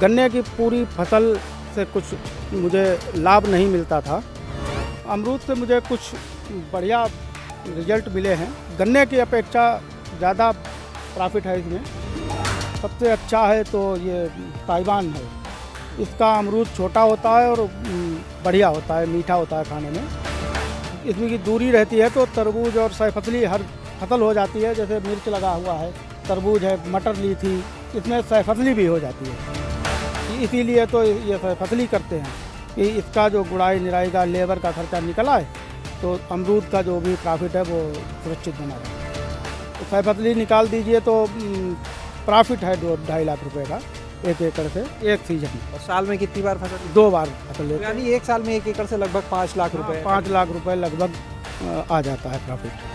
गन्ने की पूरी फसल से कुछ मुझे लाभ नहीं मिलता था। अमरूद से मुझे कुछ बढ़िया रिजल्ट मिले हैं। गन्ने की अपेक्षा ज़्यादा प्रॉफिट है इसमें। सबसे अच्छा है तो ये ताइवान है। इसका अमरूद छोटा होता है और बढ़िया होता है, मीठा होता है खाने में। इसमें की दूरी रहती है तो तरबूज और सैफसली हर फसल हो जाती है। जैसे मिर्च लगा हुआ है, तरबूज है, मटर ली थी, इसमें सैफसली भी हो जाती है। इसीलिए तो ये सैफसली करते हैं कि इसका जो गुड़ाई निराई का लेबर का खर्चा निकल आए तो अमरूद का जो भी प्रॉफिट है वो सुरक्षित बना रहे। तो सैफसली निकाल दीजिए तो प्रॉफिट है 2-2.5 लाख रुपए का 1 एकड़ से एक सीजन में। और साल में कितनी बार फसल? 2 बार फसल लेते हैं। यानी एक साल में 1 एकड़ से लगभग 5 लाख रुपए। 5 लाख रुपए लगभग आ जाता है प्रॉफिट।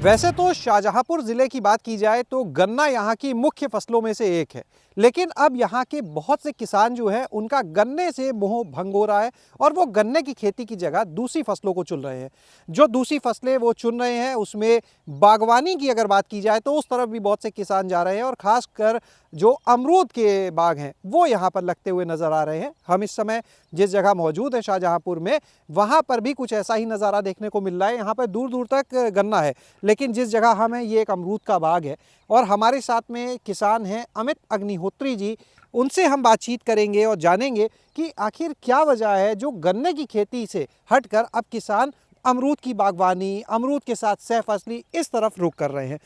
वैसे तो शाहजहांपुर ज़िले की बात की जाए तो गन्ना यहाँ की मुख्य फसलों में से एक है, लेकिन अब यहाँ के बहुत से किसान जो है उनका गन्ने से मोह भंग हो रहा है और वो गन्ने की खेती की जगह दूसरी फसलों को चुन रहे हैं। जो दूसरी फसलें वो चुन रहे हैं उसमें बागवानी की अगर बात की जाए तो उस तरफ भी बहुत से किसान जा रहे हैं और ख़ासकर जो अमरूद के बाग हैं वो यहाँ पर लगते हुए नज़र आ रहे हैं। हम इस समय जिस जगह मौजूद है शाहजहांपुर में, वहाँ पर भी कुछ ऐसा ही नज़ारा देखने को मिल रहा है। यहाँ पर दूर दूर तक गन्ना है, लेकिन जिस जगह हम हैं ये एक अमरूद का बाग है और हमारे साथ में किसान हैं अमित अग्निहोत्री जी। उनसे हम बातचीत करेंगे और जानेंगे कि आखिर क्या वजह है जो गन्ने की खेती से हटकर अब किसान अमरूद की बागवानी, अमरूद के साथ सहफसली इस तरफ रुख कर रहे हैं।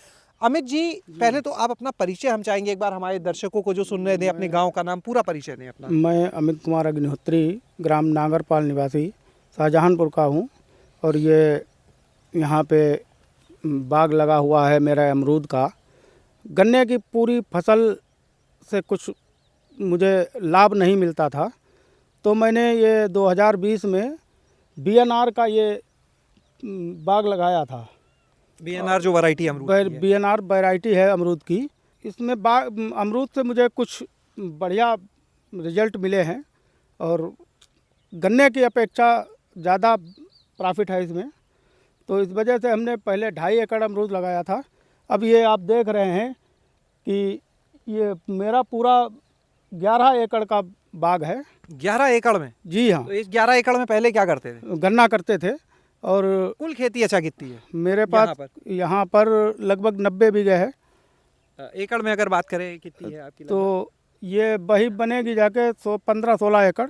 अमित जी, पहले तो आप अपना परिचय हम चाहेंगे एक बार हमारे दर्शकों को जो सुन रहे थे, अपने गांव का नाम पूरा परिचय दें अपना। मैं अमित कुमार अग्निहोत्री, ग्राम नागरपाल निवासी शाहजहांपुर का हूँ और ये यहाँ पे बाग लगा हुआ है मेरा अमरूद का। गन्ने की पूरी फसल से कुछ मुझे लाभ नहीं मिलता था, तो मैंने ये 2020 में बीएनआर का ये बाग लगाया था। बीएनआर जो वैरायटी अमरूद की है। बीएनआर वैरायटी है अमरूद की। इसमें अमरूद से मुझे कुछ बढ़िया रिजल्ट मिले हैं और गन्ने की अपेक्षा ज़्यादा प्रॉफिट है इसमें। तो इस वजह से हमने पहले 2.5 एकड़ अमरूद लगाया था। अब ये आप देख रहे हैं कि ये मेरा पूरा 11 एकड़ का बाग है। 11 एकड़ में? जी हाँ। तो इस 11 एकड़ में पहले क्या करते थे? गन्ना करते थे। और कुल खेती अच्छा कितनी है मेरे पास यहाँ पर लगभग 90 बीघे है। एकड़ में अगर बात करें कितनी है आपकी? तो ये वही बनेगी जाके 15-16 एकड़।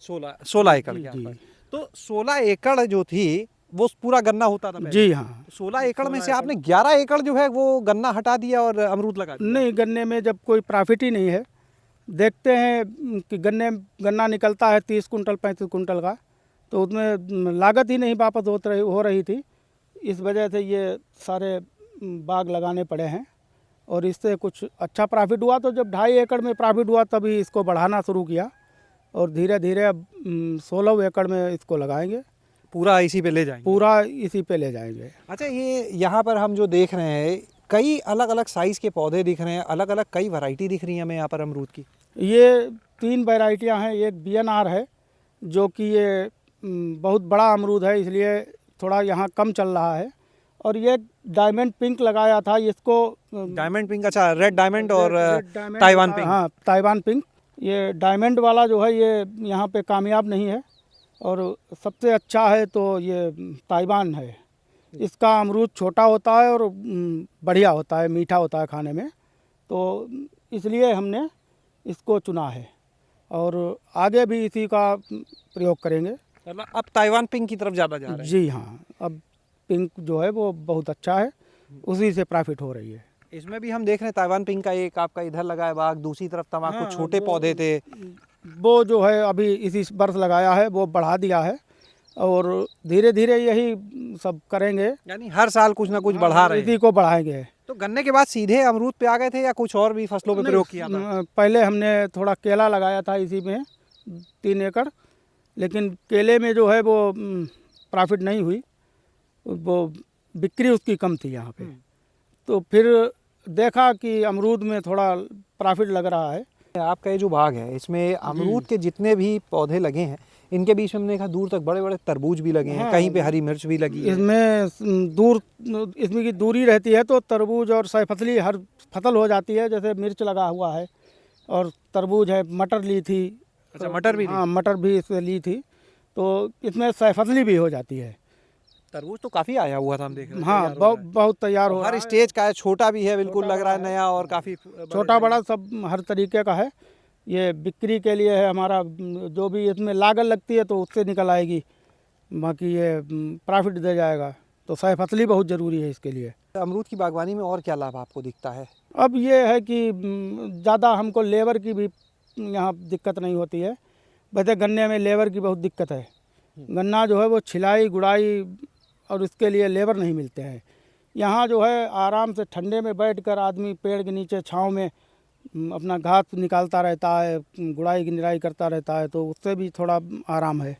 16 एकड़ के आसपास। तो 16 एकड़ जो थी वो पूरा गन्ना होता था पहले? जी हाँ। 16 एकड़ में से आपने 11 एकड़ जो है वो गन्ना हटा दिया और अमरूद लगा दिया? नहीं, गन्ने में जब कोई प्रॉफिट ही नहीं है। देखते हैं कि गन्ना निकलता है 30 कुंटल 35 कुंटल का, तो उसमें लागत ही नहीं वापस हो रही थी। इस वजह से ये सारे बाग लगाने पड़े हैं और इससे कुछ अच्छा प्रॉफिट हुआ। तो जब 2.5 एकड़ में प्रॉफिट हुआ तभी इसको बढ़ाना शुरू किया और धीरे धीरे अब 16 एकड़ में इसको लगाएंगे। पूरा इसी पे ले जाएंगे? पूरा इसी पे ले जाएंगे। अच्छा, ये यहाँ पर हम जो देख रहे हैं कई अलग अलग साइज़ के पौधे दिख रहे हैं, अलग अलग कई वैरायटी दिख रही है हमें यहाँ पर अमरूद की। ये 3 वैरायटियाँ हैं। एक बीएनआर है जो कि ये बहुत बड़ा अमरूद है, इसलिए थोड़ा यहाँ कम चल रहा है। और ये डायमंड पिंक लगाया था इसको। Diamond pink? अच्छा, रेड डायमंड और ताइवान पिंक। हाँ, ताइवान पिंक। ये डायमंड वाला जो है ये यहाँ पे कामयाब नहीं है और सबसे अच्छा है तो ये ताइवान है। इसका अमरूद छोटा होता है और बढ़िया होता है, मीठा होता है खाने में। तो इसलिए हमने इसको चुना है और आगे भी इसी का प्रयोग करेंगे। अब ताइवान पिंक की तरफ ज़्यादा जा रहे हैं? जी हाँ, अब पिंक जो है वो बहुत अच्छा है, उसी से प्रॉफिट हो रही है। इसमें भी हम देख रहे हैं ताइवान पिंक का एक आपका इधर लगा है बाग, दूसरी तरफ तमाकू छोटे पौधे थे वो जो है अभी इसी वर्ष लगाया है, वो बढ़ा दिया है और धीरे धीरे यही सब करेंगे। यानी हर साल कुछ ना कुछ बढ़ा रहे हैं, इसी को बढ़ाएंगे। तो गन्ने के बाद सीधे अमरूद पे आ गए थे या कुछ और भी फसलों पे प्रयोग किया था? पहले हमने थोड़ा केला लगाया था इसी में 3 एकड़, लेकिन केले में जो है वो प्रॉफिट नहीं हुई, वो बिक्री उसकी कम थी यहाँ पे। तो फिर देखा कि अमरूद में थोड़ा प्रॉफिट लग रहा है। आपका ये जो बाग है इसमें अमरूद के जितने भी पौधे लगे हैं इनके बीच में हमने देखा दूर तक बड़े बड़े तरबूज भी लगे हैं, हाँ, कहीं पे हरी मिर्च भी लगी है। इसमें की दूरी रहती है तो तरबूज और सैफसली हर फसल हो जाती है। जैसे मिर्च लगा हुआ है और तरबूज है, मटर ली थी। अच्छा, मटर भी हाँ, मटर भी इसमें ली थी, तो इसमें सैफसली भी हो जाती है। तरबूज तो काफी आया हुआ था, हम देख रहे हैं, हाँ, तैयार हो रहा है। बहुत तैयार हो हर रहा है। स्टेज का है, छोटा भी है, बिल्कुल छोटा लग रहा है बड़ा है। नया, और काफी छोटा बड़ा सब हर तरीके का है। ये बिक्री के लिए है हमारा, जो भी इसमें लागत लगती है तो उससे निकल आएगी, बाकी ये प्रॉफिट दे जाएगा। तो सैफसली बहुत ज़रूरी है इसके लिए। अमरूद की बागवानी में और क्या लाभ आपको दिखता है? अब ये है कि ज़्यादा हमको लेबर की भी यहाँ दिक्कत नहीं होती है। वैसे गन्ने में लेबर की बहुत दिक्कत है। गन्ना जो है वो छिलाई गुड़ाई और उसके लिए लेबर नहीं मिलते हैं। यहाँ जो है आराम से ठंडे में बैठकर आदमी पेड़ के नीचे छाँव में अपना घास निकालता रहता है, गुड़ाई की निराई करता रहता है, तो उससे भी थोड़ा आराम है,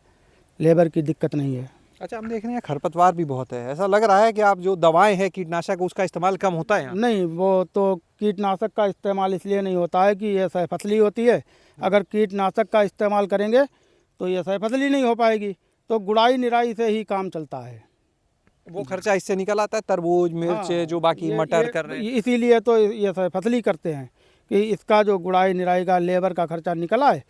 लेबर की दिक्कत नहीं है। अच्छा, हम देख रहे हैं खरपतवार भी बहुत है, ऐसा लग रहा है कि आप जो दवाएं हैं कीटनाशक उसका इस्तेमाल कम होता है यहाँ? नहीं, वो तो कीटनाशक का इस्तेमाल इसलिए नहीं होता है कि ये सैफसली होती है। अगर कीटनाशक का इस्तेमाल करेंगे तो ये सैफसली नहीं हो पाएगी, तो गुड़ाई निराई से ही काम चलता है। वो खर्चा इससे निकल आता है, तरबूज मिर्च हाँ, जो बाकी मटर कर रहे हैं। इसीलिए तो ये सैफसली करते हैं कि इसका जो गुड़ाई निराई का लेबर का खर्चा निकल आए,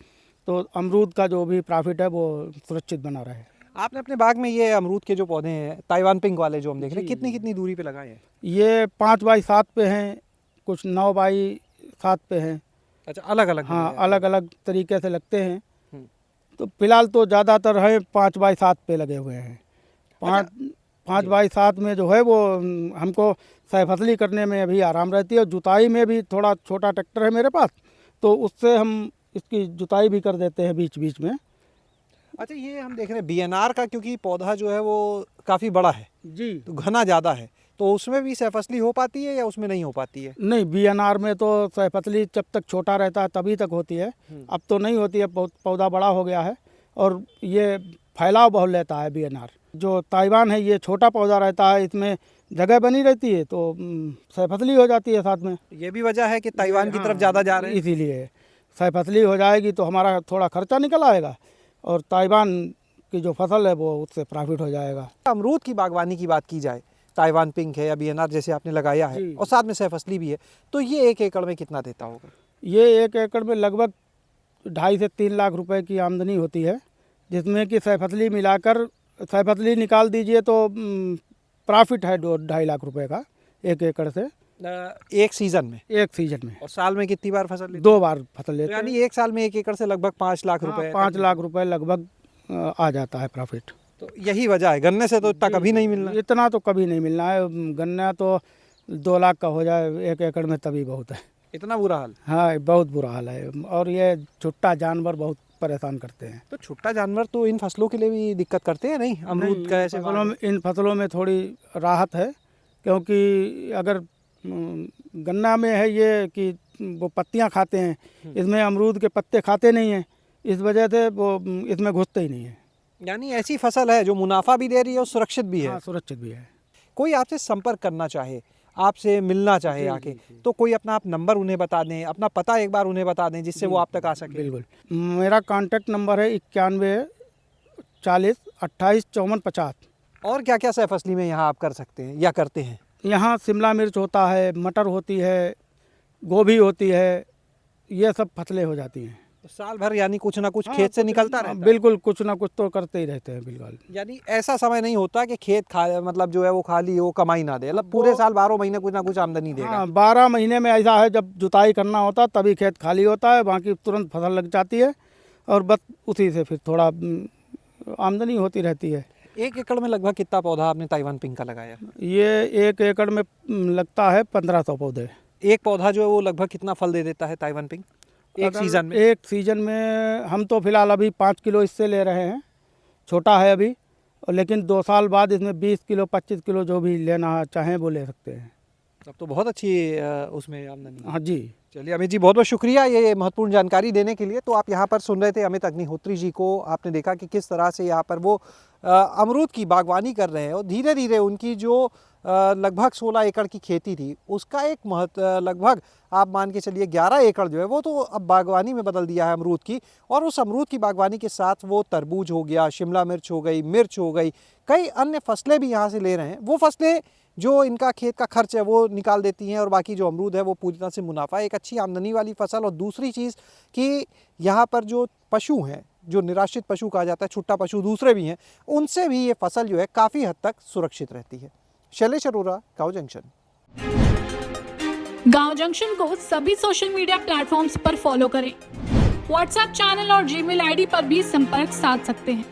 तो अमरूद का जो भी प्रॉफिट है वो सुरक्षित बना रहे। आपने अपने बाग में ये अमरूद के जो पौधे हैं ताइवान पिंक वाले जो हम देख रहे हैं, कितनी कितनी दूरी पे लगाए हैं? ये 5 बाई 7 पे हैं, कुछ 9 बाई 7 पे हैं। अच्छा, अलग अलग? हाँ, अलग अलग तरीके से लगते हैं। तो फिलहाल तो ज़्यादातर है 5 बाई 7 पे लगे हुए हैं। 5 बाई 7 में जो है वो हमको सैफसली करने में अभी आराम रहती है, और जुताई में भी थोड़ा छोटा ट्रैक्टर है मेरे पास, तो उससे हम इसकी जुताई भी कर देते हैं बीच बीच में। अच्छा, ये हम देख रहे हैं बीएनआर का, क्योंकि पौधा जो है वो काफ़ी बड़ा है जी, तो घना ज़्यादा है, तो उसमें भी सैफसली हो पाती है या उसमें नहीं हो पाती है? नहीं, बीएनआर में तो सैफसली जब तक छोटा रहता है तभी तक होती है, अब तो नहीं होती है, पौधा बड़ा हो गया है और ये फैलाव बहुत लेता है बीएनआर। जो ताइवान है ये छोटा पौधा रहता है, इसमें जगह बनी रहती है, तो सैफसली हो जाती है साथ में। ये भी वजह है कि ताइवान की तरफ ज़्यादा जा रहे हैं? इसीलिए सैफसली हो जाएगी तो हमारा थोड़ा खर्चा निकल आएगा, और ताइवान की जो फसल है वो उससे प्रॉफिट हो जाएगा। अमरूद की बागवानी की बात की जाए, ताइवान पिंक है या बीएनआर जैसे आपने लगाया है जी। और साथ में सैफसली भी है, तो ये 1 एकड़ में कितना देता होगा? ये 1 एकड़ में लगभग 2.5 से 3 लाख रुपए की आमदनी होती है, जिसमें कि सैफसली मिलाकर, सैफसली निकाल दीजिए तो प्रॉफिट है 2.5 लाख रुपए का 1 एकड़ से, एक सीजन में? एक सीजन में। और साल में कितनी बार फसल लेते 2 बार फसल हैं? लेते यानी हैं। 1 साल में 1 एकड़ से लगभग 5 लाख रुपए? 5 लाख रुपए लगभग आ जाता है प्रॉफिट। तो यही वजह है, गन्ने से तो इतना कभी नहीं मिलना। इतना तो कभी नहीं मिलना है, गन्ना तो 2 लाख का हो जाए 1 एकड़ में तभी बहुत है। इतना बुरा हाल? हाँ, बहुत बुरा हाल है, और ये छुट्टा जानवर बहुत परेशान करते हैं। तो छुट्टा जानवर तो इन फसलों के लिए भी दिक्कत करते हैं नहीं? अमरूद का ऐसे इन फसलों में थोड़ी राहत है, क्योंकि अगर गन्ना में है ये कि वो पत्तियां खाते हैं, इसमें अमरूद के पत्ते खाते नहीं हैं, इस वजह से वो इसमें घुसते ही नहीं है। यानी ऐसी फसल है जो मुनाफा भी दे रही है और सुरक्षित भी है। हाँ, सुरक्षित भी है। कोई आपसे संपर्क करना चाहे, आपसे मिलना चाहे आके, तो कोई अपना आप नंबर उन्हें बता दें, अपना पता एक बार उन्हें बता दें जिससे वो आप तक आ सके। बिल्कुल, मेरा कांटेक्ट नंबर है 91 40 28 54 50। और क्या क्या सैफसली में यहाँ आप कर सकते हैं या करते हैं? यहाँ शिमला मिर्च होता है, मटर होती है, गोभी होती है, ये सब फसलें हो जाती हैं। तो साल भर यानी कुछ ना कुछ हाँ, खेत से कुछ- निकलता रहता है? बिल्कुल, कुछ ना कुछ तो करते ही रहते हैं, बिल्कुल। यानी ऐसा समय नहीं होता कि खेत मतलब जो है वो खाली हो, कमाई ना दे, मतलब पूरे साल 12 महीने कुछ ना कुछ आमदनी देगा? हाँ, 12 महीने में ऐसा है, जब जुताई करना होता है तभी खेत खाली होता है, बाकी तुरंत फसल लग जाती है, और बस उसी से फिर थोड़ा आमदनी होती रहती है। 1 एकड़ में लगभग कितना पौधा आपने ताइवान पिंक का लगाया? ये 1 एकड़ में लगता है 1500 पौधे। एक पौधा जो है वो लगभग कितना फल दे देता है ताइवान पिंक एक अगर सीजन में? एक सीजन में हम तो फिलहाल अभी 5 किलो इससे ले रहे हैं, छोटा है अभी, और लेकिन 2 साल बाद इसमें 20 किलो 25 किलो जो भी लेना चाहें वो ले सकते हैं। तब तो बहुत अच्छी उसमें आमदनी है। हाँ जी। चलिए अमित जी, बहुत बहुत शुक्रिया ये महत्वपूर्ण जानकारी देने के लिए। तो आप यहाँ पर सुन रहे थे अमित अग्निहोत्री जी को। आपने देखा कि किस तरह से यहाँ पर वो अमरूद की बागवानी कर रहे हैं और धीरे धीरे उनकी जो लगभग 16 एकड़ की खेती थी, उसका एक लगभग आप मान के चलिए 11 एकड़ जो है वो तो अब बागवानी में बदल दिया है अमरूद की। और उस अमरूद की बागवानी के साथ वो तरबूज हो गया, शिमला मिर्च हो गई, मिर्च हो गई, कई अन्य फसलें भी यहाँ से ले रहे हैं। वो फसलें जो इनका खेत का खर्च है वो निकाल देती हैं और बाकी जो अमरूद है वो पूरी तरह से मुनाफा, एक अच्छी आमदनी वाली फसल। और दूसरी चीज़ कि यहाँ पर जो पशु हैं, जो निराश्रित पशु कहा जाता है, छुट्टा पशु दूसरे भी हैं, उनसे भी ये फसल जो है काफ़ी हद तक सुरक्षित रहती है। शैलेश अरोरा, गाँव जंक्शन। गाँव जंक्शन को सभी सोशल मीडिया प्लेटफॉर्म्स पर फॉलो करें। व्हाट्सएप चैनल और जीमेल आईडी पर भी संपर्क साध सकते हैं।